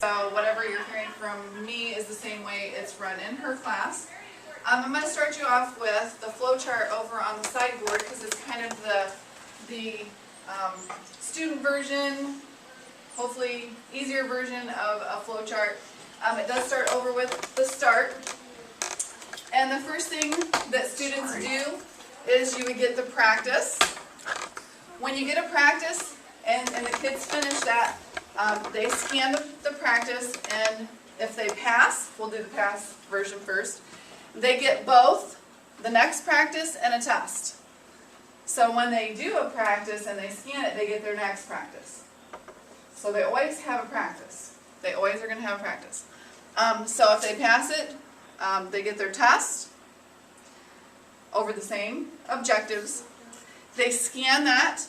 So whatever you're hearing from me is the same way it's run in her class. I'm going to start you off with the flow chart over on the sideboard because it's kind of the student version, hopefully easier version of a flow chart. It does start over with the start. And the first thing that students do is you would get the practice. When you get a practice and the kids finish that, they scan the practice, and if they pass, we'll do the pass version first, they get both the next practice and a test. So when they do a practice and they scan it, they get their next practice. So they always have a practice. They always are going to have a practice. So if they pass it, they get their test over the same objectives. They scan that,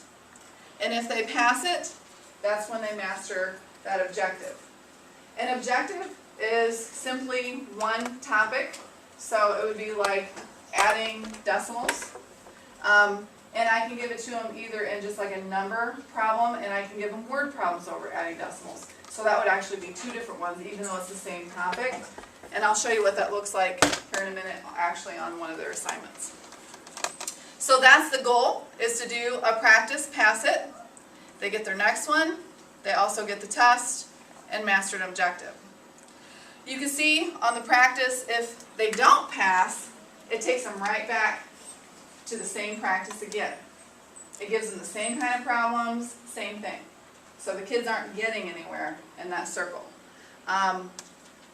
and if they pass it, that's when they master that objective. An objective is simply one topic, so it would be like adding decimals. And I can give it to them either in just like a number problem, and I can give them word problems over adding decimals. So that would actually be two different ones, even though it's the same topic. And I'll show you what that looks like here in a minute, actually on one of their assignments. So that's the goal, is to do a practice, pass it. They get their next one. They also get the test and master an objective. You can see on the practice, if they don't pass, it takes them right back to the same practice again. It gives them the same kind of problems, same thing. So the kids aren't getting anywhere in that circle.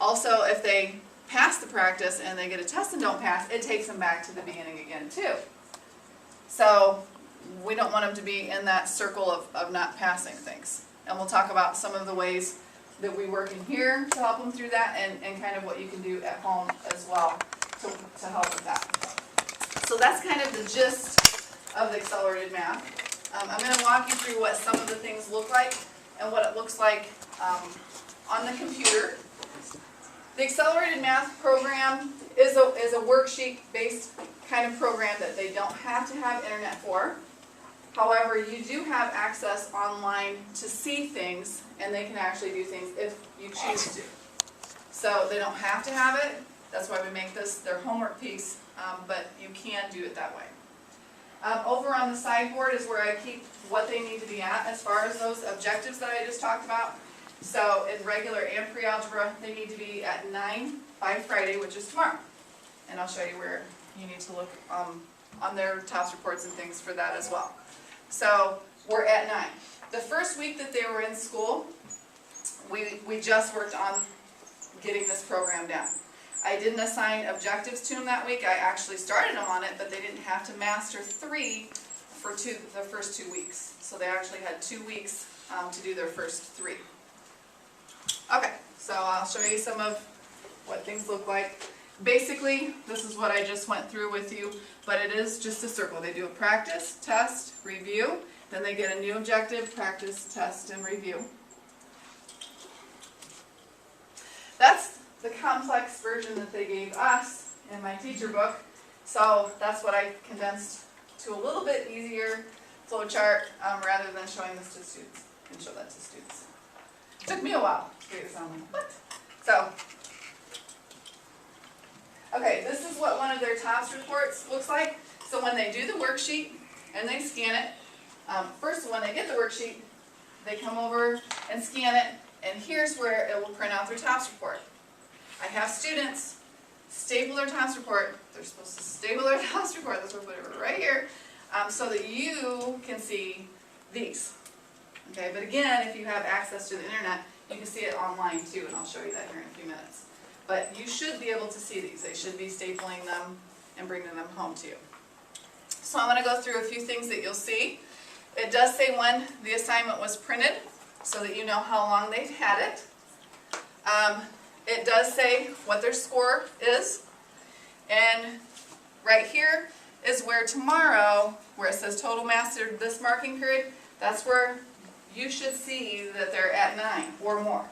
Also, if they pass the practice and they get a test and don't pass, it takes them back to the beginning again too. So we don't want them to be in that circle of not passing things. And we'll talk about some of the ways that we work in here to help them through that, and kind of what you can do at home as well to help with that. So that's kind of the gist of the accelerated math. I'm going to walk you through what some of the things look like and what it looks like on the computer. The accelerated math program is a worksheet-based kind of program that they don't have to have internet for. However, you do have access online to see things, and they can actually do things if you choose to. So they don't have to have it. That's why we make this their homework piece, but you can do it that way. Over on the sideboard is where I keep what they need to be at as far as those objectives that I just talked about. So in regular and pre-algebra, they need to be at 9 by Friday, which is tomorrow. And I'll show you where you need to look on their TOPS reports and things for that as well. So we're at 9. The first week that they were in school, we just worked on getting this program down. I didn't assign objectives to them that week. I actually started them on it, but they didn't have to master 3 for the first 2 weeks. So they actually had 2 weeks to do their first 3. Okay, so I'll show you some of what things look like. Basically, this is what I just went through with you, but it is just a circle. They do a practice, test, review, then they get a new objective, practice, test, and review. That's the complex version that they gave us in my teacher book, so that's what I condensed to a little bit easier flow chart rather than showing this to students. I can show that to students. It took me a while to figure this out. What? So, okay, this is what one of their TOPS reports looks like. So when they do the worksheet and they scan it, first when they get the worksheet, they come over and scan it, and here's where it will print out their TOPS report. I have students staple their TOPS report. They're supposed to staple their TOPS report. That's what I put it right here, so that you can see these. Okay, but again, if you have access to the internet, you can see it online too, and I'll show you that here in a few minutes. But you should be able to see these. They should be stapling them and bringing them home to you. So I'm going to go through a few things that you'll see. It does say when the assignment was printed, so that you know how long they've had it. It does say what their score is. And right here is where tomorrow, where it says total mastered this marking period, that's where you should see that they're at 9 or more.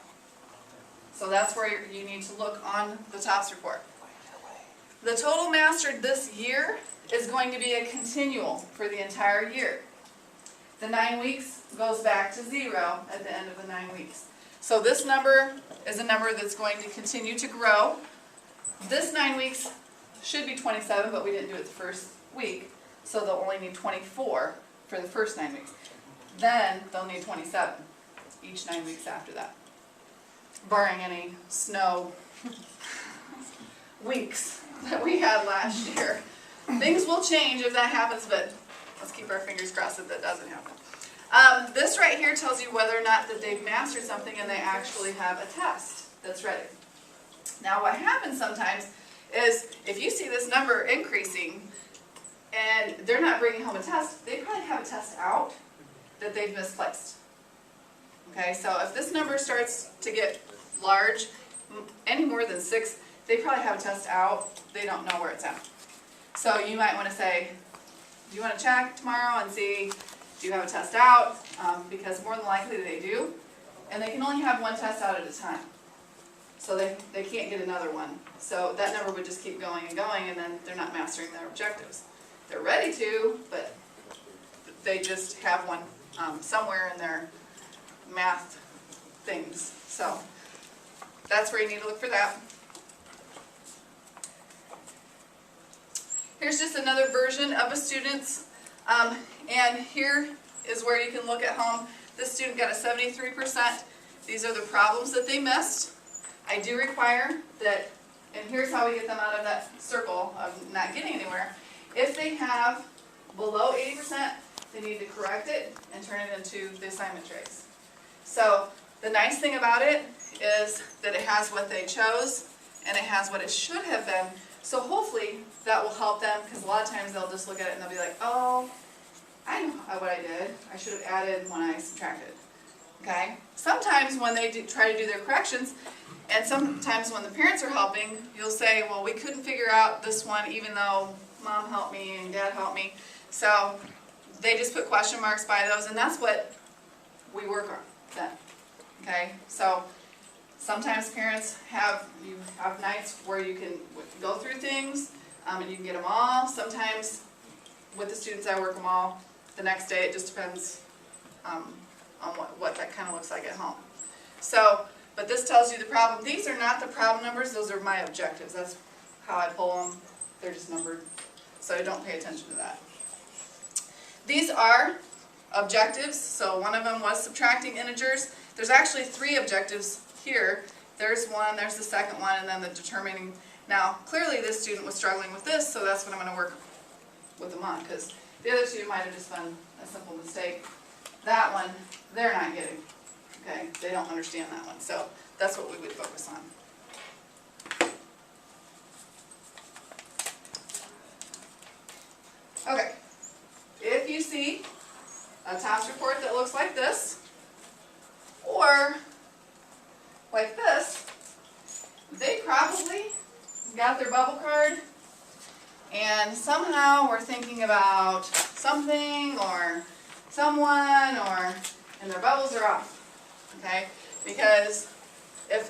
So that's where you need to look on the TOPS report. The total mastered this year is going to be a continual for the entire year. The 9 weeks goes back to 0 at the end of the 9 weeks. So this number is a number that's going to continue to grow. This 9 weeks should be 27, but we didn't do it the first week, so they'll only need 24 for the first 9 weeks. Then they'll need 27 each 9 weeks after that, barring any snow weeks that we had last year. Things will change if that happens, but let's keep our fingers crossed that that doesn't happen. This right here tells you whether or not that they've mastered something and they actually have a test that's ready. Now what happens sometimes is if you see this number increasing and they're not bringing home a test, they probably have a test out that they've misplaced. Okay, so if this number starts to get large, any more than 6, they probably have a test out, they don't know where it's at. So you might want to say, do you want to check tomorrow and see, do you have a test out? Because more than likely they do. And they can only have one test out at a time. So they can't get another one. So that number would just keep going, and then they're not mastering their objectives. They're ready to, but they just have one somewhere in their math things. So that's where you need to look for that. Here's just another version of a student's, and here is where you can look at home. This student got a 73%. These are the problems that they missed. I do require that, and here's how we get them out of that circle of not getting anywhere. If they have below 80%, they need to correct it and turn it into the assignment trays. So the nice thing about it is that it has what they chose and it has what it should have been. So hopefully that will help them, because a lot of times they'll just look at it and they'll be like, oh, I know what I did. I should have added when I subtracted. Okay? Sometimes when they try to do their corrections, and sometimes when the parents are helping, you'll say, well, we couldn't figure out this one even though mom helped me and dad helped me. So they just put question marks by those, and that's what we work on then. Okay? So sometimes parents have nights where you can go through things and you can get them all. Sometimes with the students I work them all the next day. It just depends on what that kind of looks like at home. So, but this tells you the problem. These are not the problem numbers. Those are my objectives. That's how I pull them. They're just numbered. So don't pay attention to that. These are objectives. So one of them was subtracting integers. There's actually 3 objectives here. There's one, there's the second one, and then the determining. Now, clearly this student was struggling with this, so that's what I'm going to work with them on, because the other 2 might have just been a simple mistake. That one, they're not getting. Okay, they don't understand that one, so that's what we would focus on. Okay, if you see a TOPS report that looks like this, or like this, they probably got their bubble card and somehow we're thinking about something or someone, and their bubbles are off. Okay, because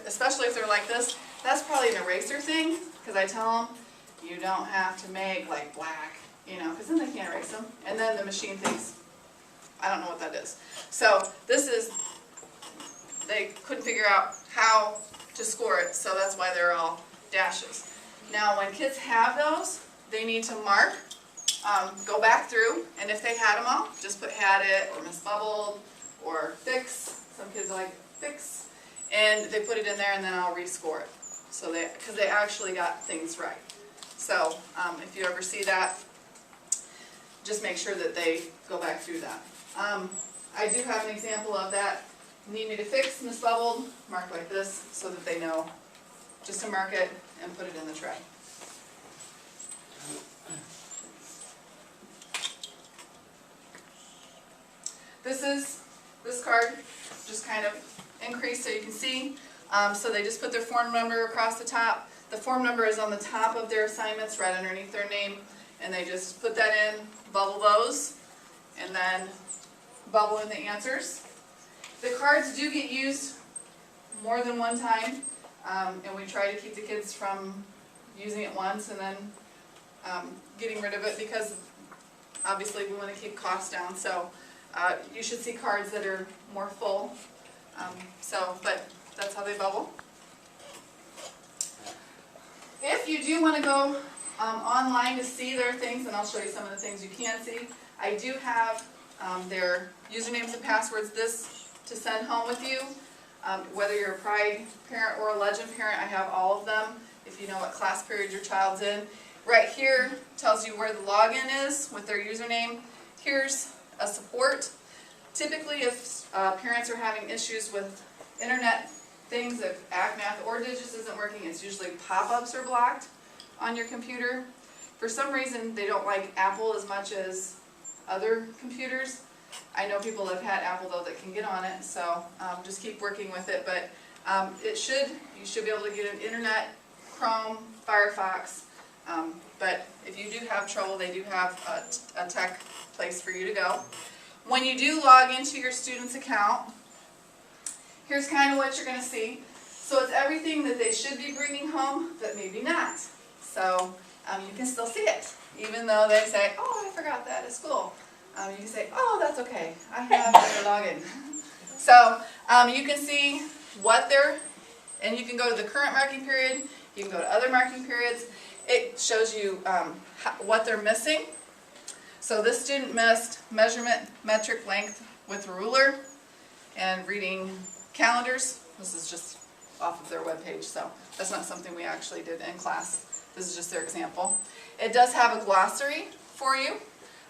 especially if they're like this, that's probably an eraser thing, because I tell them you don't have to make like black, because then they can't erase them, and then the machine thinks, I don't know what that is. So this is, they couldn't figure out how to score it, so that's why they're all dashes. Now when kids have those, they need to mark, go back through, and if they had them all, just put had it, or misbubbled, or fix. Some kids like fix, and they put it in there, and then I'll rescore it. So because they actually got things right. So if you ever see that, just make sure that they go back through that. I do have an example of that. Need me to fix, misbubbled, mark like this, so that they know just to mark it and put it in the tray. This card just kind of increased so you can see. So they just put their form number across the top. The form number is on the top of their assignments, right underneath their name, and they just put that in, bubble those, and then bubble in the answers. The cards do get used more than one time, and we try to keep the kids from using it once and then getting rid of it, because obviously we want to keep costs down. So you should see cards that are more full. But that's how they bubble. If you do want to go online to see their things, and I'll show you some of the things you can see, I do have their usernames and passwords to send home with you. Whether you're a Pride parent or a Legend parent, I have all of them if you know what class period your child's in. Right here tells you where the login is with their username. Here's a support. Typically, if parents are having issues with internet things, if ACMath or Digits isn't working, it's usually pop-ups are blocked on your computer. For some reason, they don't like Apple as much as other computers. I know people that have had Apple though that can get on it, so just keep working with it. But you should be able to get an internet, Chrome, Firefox. But if you do have trouble, they do have a tech place for you to go. When you do log into your student's account, here's kind of what you're going to see. So it's everything that they should be bringing home, but maybe not. So you can still see it, even though they say, oh, I forgot that at school. You can say, oh, that's okay, I have their login. So you can see what they're, and you can go to the current marking period, you can go to other marking periods. It shows you what they're missing. So this student missed measurement, metric length with a ruler, and reading calendars. This is just off of their webpage, so that's not something we actually did in class. This is just their example. It does have a glossary for you,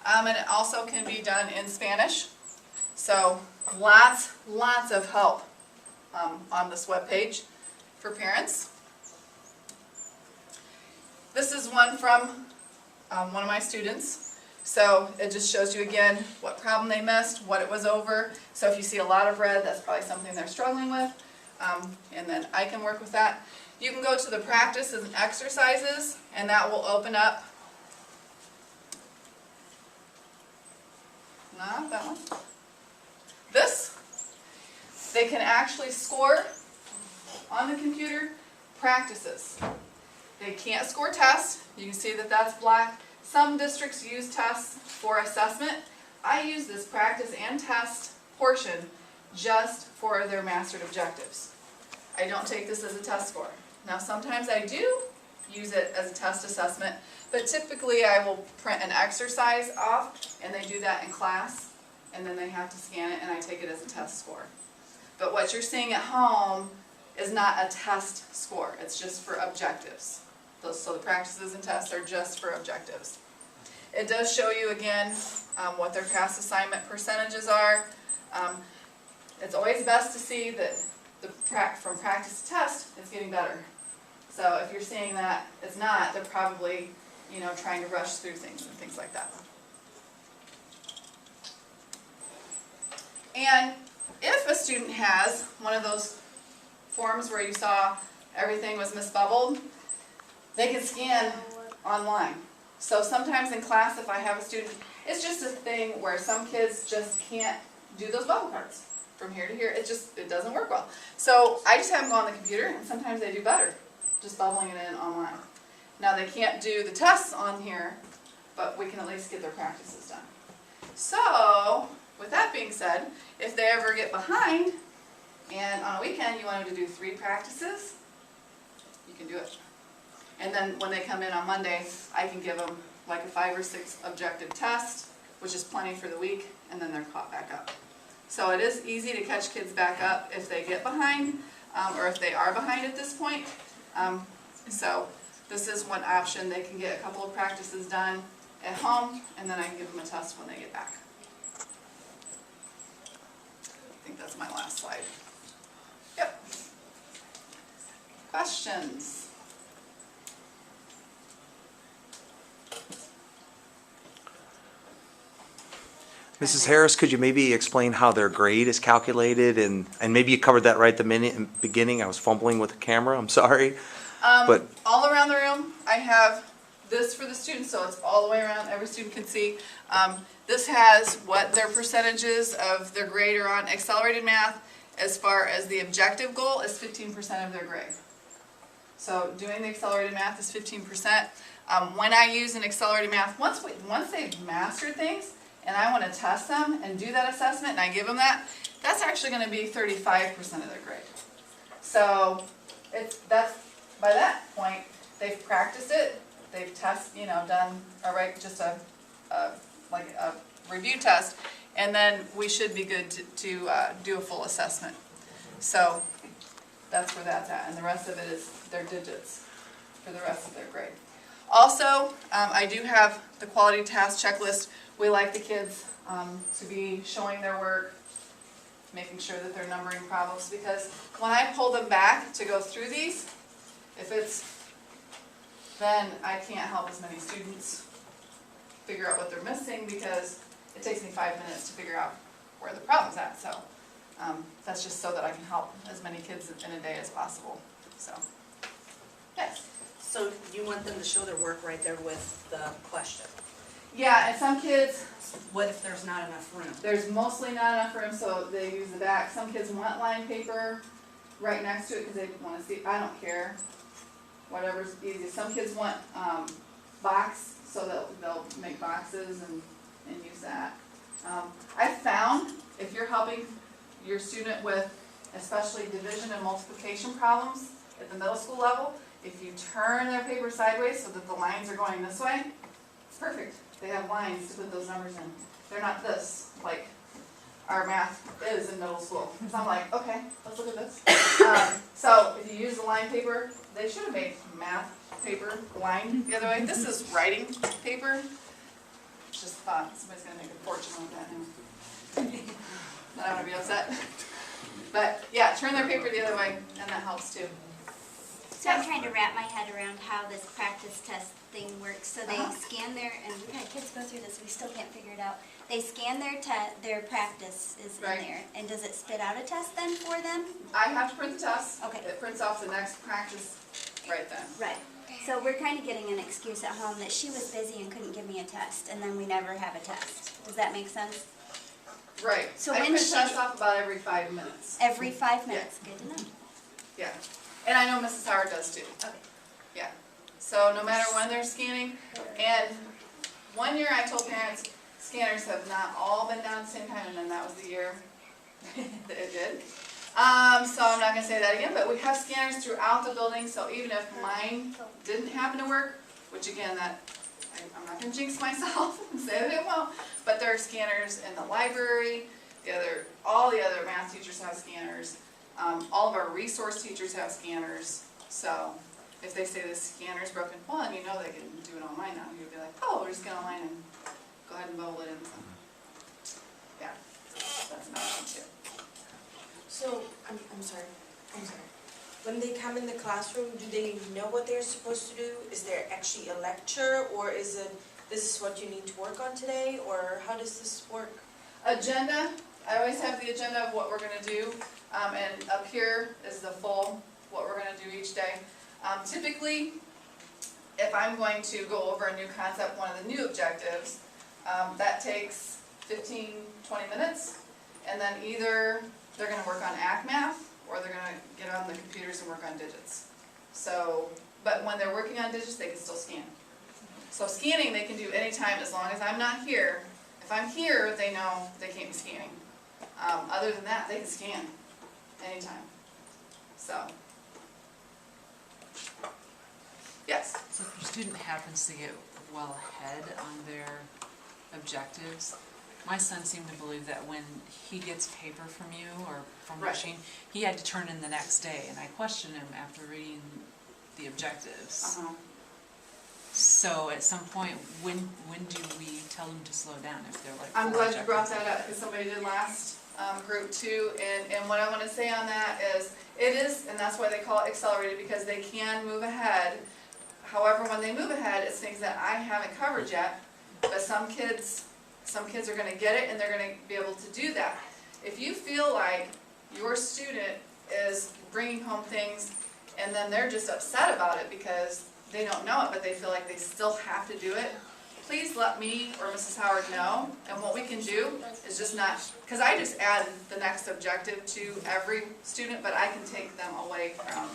and it also can be done in Spanish. So lots of help on this webpage for parents. This is one from one of my students. So it just shows you again what problem they missed, what it was over. So if you see a lot of red, that's probably something they're struggling with. And then I can work with that. You can go to the practices and exercises, and that will open up. Not that one. This. They can actually score on the computer practices. They can't score tests. You can see that that's black. Some districts use tests for assessment. I use this practice and test portion just for their mastered objectives. I don't take this as a test score. Now sometimes I do use it as a test assessment, but typically I will print an exercise off, and they do that in class, and then they have to scan it, and I take it as a test score. But what you're seeing at home is not a test score. It's just for objectives. So the practices and tests are just for objectives. It does show you again what their past assignment percentages are. It's always best to see that from practice to test, it's getting better. So if you're seeing that it's not, they're probably trying to rush through things and things like that. And if a student has one of those forms where you saw everything was misbubbled, they can scan online. So sometimes in class, if I have a student, it's just a thing where some kids just can't do those bubble cards from here to here. It doesn't work well. So I just have them go on the computer, and sometimes they do better just bubbling it in online. Now they can't do the tests on here, but we can at least get their practices done. So with that being said, if they ever get behind, and on a weekend you want them to do 3 practices, you can do it. And then when they come in on Monday, I can give them like a 5 or 6 objective test, which is plenty for the week, and then they're caught back up. So it is easy to catch kids back up if they get behind, or if they are behind at this point. So this is one option. They can get a couple of practices done at home, and then I can give them a test when they get back. I think that's my last slide. Yep. Questions? Mrs. Harris, could you maybe explain how their grade is calculated? And maybe you covered that right at the beginning. I was fumbling with the camera. I'm sorry. But all around the room, I have this for the students, so it's all the way around. Every student can see. This has what their percentages of their grade are on. Accelerated math, as far as the objective goal, is 15% of their grade. So doing the accelerated math is 15%. When I use an accelerated math, once they've mastered things, and I wanna test them and do that assessment, and I give them that, that's actually gonna be 35% of their grade. So, that's, by that point, they've practiced it, they've done just a review test, and then we should be good to do a full assessment. So, that's where that's at, and the rest of it is their digits for the rest of their grade. Also, I do have the quality task checklist. We like the kids to be showing their work, making sure that they're numbering problems, because when I pull them back to go through these, then I can't help as many students figure out what they're missing, because it takes me 5 minutes to figure out where the problem's at. So that's just so that I can help as many kids in a day as possible. So, yes. So you want them to show their work right there with the question? Yeah, and some kids, What if there's not enough room? there's mostly not enough room, so they use the back. Some kids want line paper right next to it because they want to see. I don't care. Whatever's easy. Some kids want box, so they'll make boxes and use that. I found if you're helping your student with especially division and multiplication problems at the middle school level, if you turn their paper sideways so that the lines are going this way, it's perfect. They have lines to put those numbers in. They're not this, like our math is in middle school. So I'm like, okay, let's look at this. So if you use the line paper, they should have made math paper line the other way. This is writing paper. It's just fun. Somebody's going to make a fortune on that now. I don't want to be upset. But yeah, turn their paper the other way, and that helps too. So I'm trying to wrap my head around how this practice test thing works. So they scan their, and we've had kids go through this, we still can't figure it out. They scan their practice is Right. in there, and does it spit out a test then for them? I have to print the test. Okay. It prints off the next practice right then. Right. So we're kind of getting an excuse at home that she was busy and couldn't give me a test, and then we never have a test. Does that make sense? Right. So I when print she- tests off about every 5 minutes. Every 5 minutes. Good to know. Yeah. And I know Mrs. Howard does too. Okay. Yeah. So no matter when they're scanning, and one year I told parents, scanners have not all been done at the same time, and then that was the year that it did. So I'm not going to say that again, but we have scanners throughout the building, so even if mine didn't happen to work, which again, I'm not going to jinx myself and say that it won't, but there are scanners in the library, all the other math teachers have scanners, all of our resource teachers have scanners, so if they say the scanner's broken, well, and you know they can do it online now, you'd be like, oh, we're just going online and go ahead and bubble it in. So, yeah, that's another one too. So, I'm sorry. When they come in the classroom, do they know what they're supposed to do? Is there actually a lecture, or is it, this is what you need to work on today, or how does this work? Agenda, I always have the agenda of what we're going to do, and up here is the full, what we're going to do each day. Typically, if I'm going to go over a new concept, one of the new objectives, that takes 15, 20 minutes, and then either they're going to work on ACC math, or they're going to get on the computers and work on digits. So, but when they're working on digits, they can still scan. So scanning they can do anytime as long as I'm not here. If I'm here, they know they can't be scanning. Other than that, they can scan anytime. So, yes. So if your student happens to get well ahead on their objectives, my son seemed to believe that when he gets paper from you or from Right. machine, he had to turn in the next day, and I questioned him after reading the objectives. So at some point, when do we tell them to slow down if they're like? I'm full glad you brought objectives? that up, because somebody did last group too, and what I want to say on that is, it is, and that's why they call it accelerated, because they can move ahead. However, when they move ahead, it's things that I haven't covered yet, but some kids are going to get it, and they're going to be able to do that. If you feel like your student is bringing home things, and then they're just upset about it because they don't know it, but they feel like they still have to do it, please let me or Mrs. Howard know, and what we can do is just not, because I just add the next objective to every student, but I can take them away from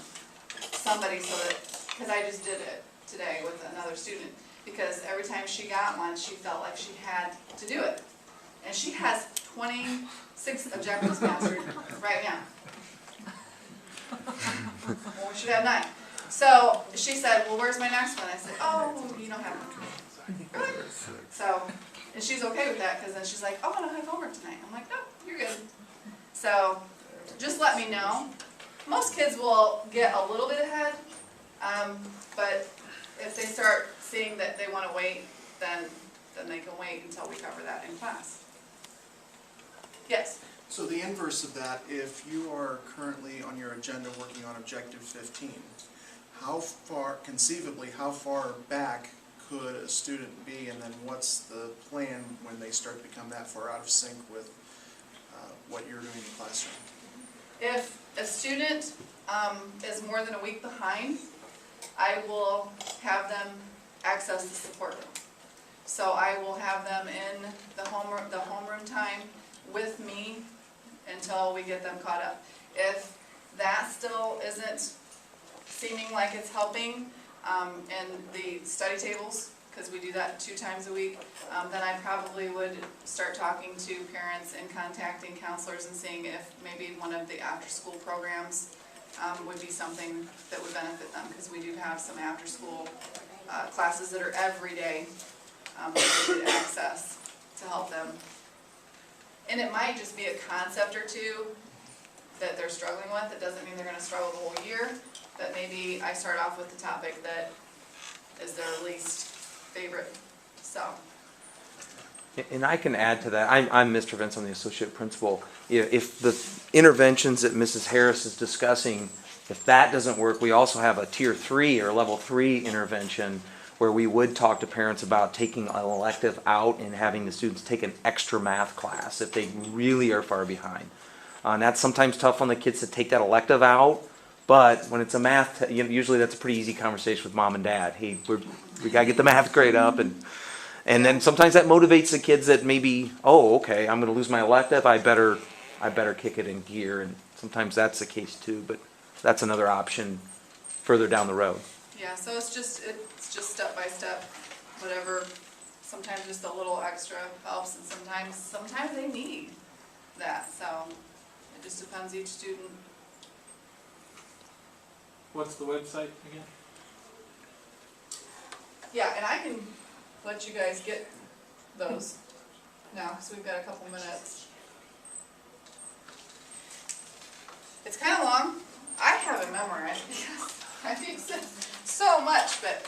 somebody so that, because I just did it today with another student, because every time she got one, she felt like she had to do it. and she has 26 objectives mastered right now. Well, we should have 9. So she said, well, where's my next one? I said, oh, you don't have one. Really? So, and she's okay with that, because then she's like, oh, I don't have homework tonight. I'm like, no, you're good. So, just let me know. Most kids will get a little bit ahead, but if they start seeing that they want to wait, then they can wait until we cover that in class. Yes? So the inverse of that, if you are currently on your agenda working on objective 15, how far, conceivably, how far back could a student be, and then what's the plan when they start to become that far out of sync with what you're doing in the classroom? If a student is more than a week behind, I will have them access the support room. So I will have them in the homeroom time with me until we get them caught up. If that still isn't seeming like it's helping in the study tables, because we do that 2 times a week, then I probably would start talking to parents and contacting counselors and seeing if maybe one of the after-school programs would be something that would benefit them, because we do have some after-school classes that are every day that we get access to help them. And it might just be a concept or 2 that they're struggling with. It doesn't mean they're going to struggle the whole year, but maybe I start off with the topic that is their least favorite. So. And I can add to that. I'm Mr. Vince, I'm the associate principal. If the interventions that Mrs. Harris is discussing, if that doesn't work, we also have a tier 3 or level 3 intervention where we would talk to parents about taking an elective out and having the students take an extra math class if they really are far behind. And that's sometimes tough on the kids to take that elective out, but when it's a math, usually that's a pretty easy conversation with mom and dad. Hey, we gotta get the math grade up, and then sometimes that motivates the kids that maybe, oh, okay, I'm gonna lose my elective, I better kick it in gear, and sometimes that's the case too, but that's another option further down the road. Yeah, so it's just step by step, whatever. Sometimes just a little extra helps, and sometimes they need that. So it just depends each student. What's the website again? Yeah, and I can let you guys get those now, because we've got a couple minutes. It's kind of long. I haven't memorized because I think so much, but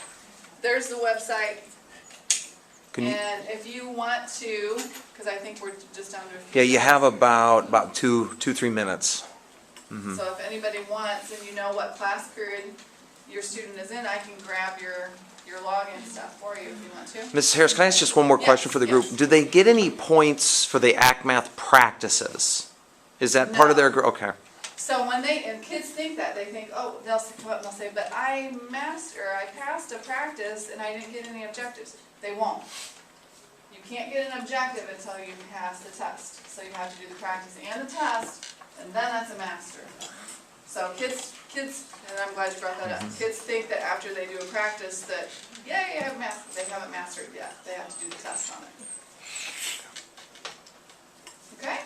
there's the website. And if you want to, because I think we're just down to a few. Yeah, you have about 2-3 minutes. Mm-hmm. So if anybody wants, and you know what class period your student is in, I can grab your login stuff for you if you want to. Mrs. Harris, can I ask just one more question for the group? Yes. Do they get any points for the ACT Math practices? Is that part of their, okay. So when kids think that, they think, oh, they'll come up and they'll say, but I passed a practice and I didn't get any objectives. They won't. You can't get an objective until you pass the test. So you have to do the practice and the test, and then that's a master. So kids, and I'm glad you brought that up. Kids think that after they do a practice that, yay, I have mastered. They haven't mastered yet. They have to do the test on it. Okay?